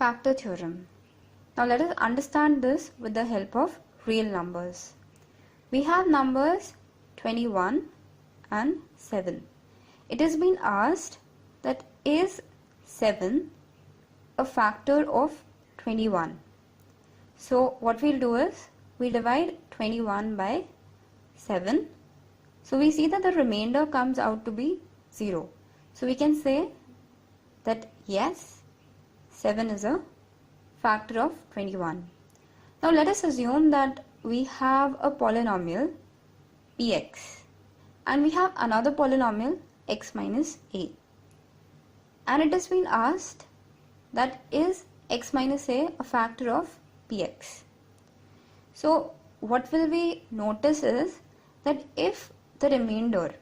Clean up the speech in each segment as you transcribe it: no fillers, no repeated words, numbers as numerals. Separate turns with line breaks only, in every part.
Factor theorem. Now let us understand this with the help of real numbers. We have numbers 21 and 7. It has been asked that is 7 a factor of 21? So what we'll do is we'll divide 21 by 7. So we see that the remainder comes out to be 0. So we can say that yes, 7 is a factor of 21. Now let us assume that we have a polynomial px and we have another polynomial x minus a, and it has been asked that is x minus a factor of px. So what will we notice is that if the remainder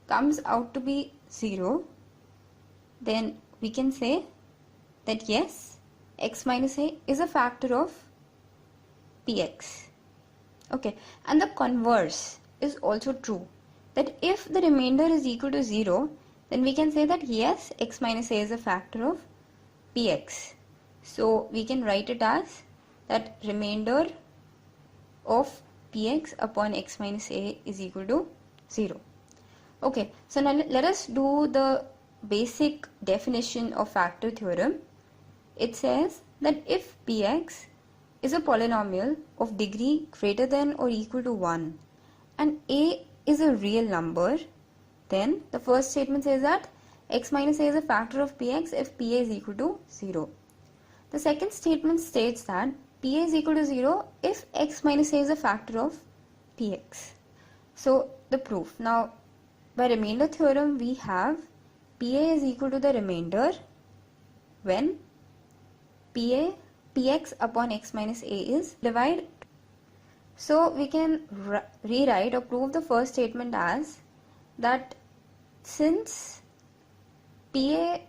comes out to be 0, then we can say that yes, x minus a is a factor of px. Okay, and the converse is also true, that if the remainder is equal to 0, then we can say that yes, x minus a is a factor of px. So we can write it as that remainder of px upon x minus a is equal to 0. Okay, so now let us do the basic definition of factor theorem. It says that if px is a polynomial of degree greater than or equal to 1 and a is a real number, then the first statement says that x minus a is a factor of px if pa is equal to 0. The second statement states that pa is equal to 0 if x minus a is a factor of px. So the proof. Now by remainder theorem we have pa is equal to the remainder when px upon x minus a is divided. So we can rewrite or prove the first statement as that since pa,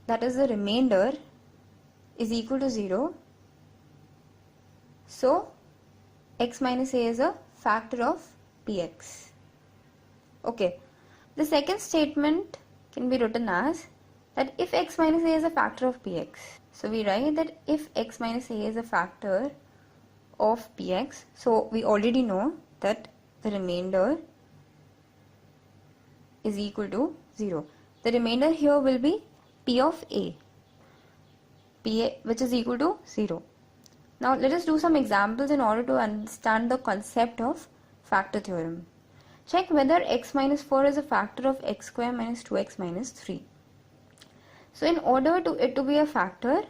that is the remainder, is equal to 0, so x minus a is a factor of px. Okay, the second statement can be written as that if x minus a is a factor of px, so we write that if x minus a is a factor of px, so we already know that the remainder is equal to 0. The remainder here will be p of a, which is equal to 0. Now let us do some examples in order to understand the concept of factor theorem. Check whether x minus 4 is a factor of x square minus 2x minus 3. So in order to it to be a factor,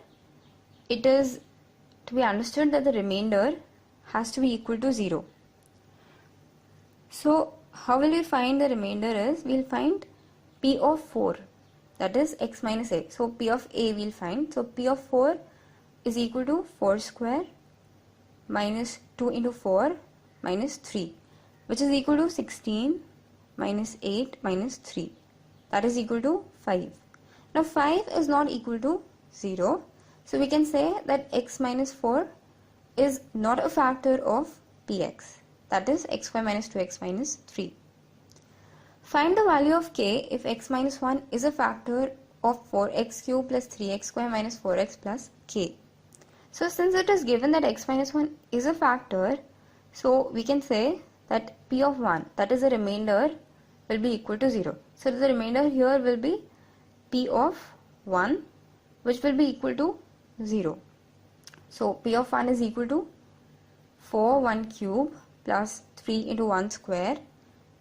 it is to be understood that the remainder has to be equal to 0. So how will we find the remainder is, we will find p of 4, that is x minus a. So p of a we will find. So p of 4 is equal to 4 square minus 2 into 4 minus 3, which is equal to 16 minus 8 minus 3, that is equal to 5. Now 5 is not equal to 0, so we can say that x minus 4 is not a factor of px, that is x square minus 2x minus 3. Find the value of k if x minus 1 is a factor of 4x cube plus 3x square minus 4x plus k. So since it is given that x minus 1 is a factor, so we can say that p of 1, that is the remainder, will be equal to 0. So the remainder here will be p of 1, which will be equal to 0. So p of 1 is equal to 4 1 cube plus 3 into 1 square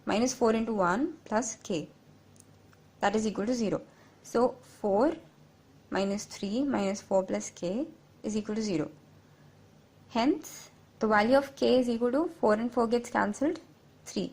minus 4 into 1 plus k, that is equal to 0. So 4 minus 3 minus 4 plus k is equal to 0. Hence the value of k is equal to 4 and 4 gets cancelled, 3.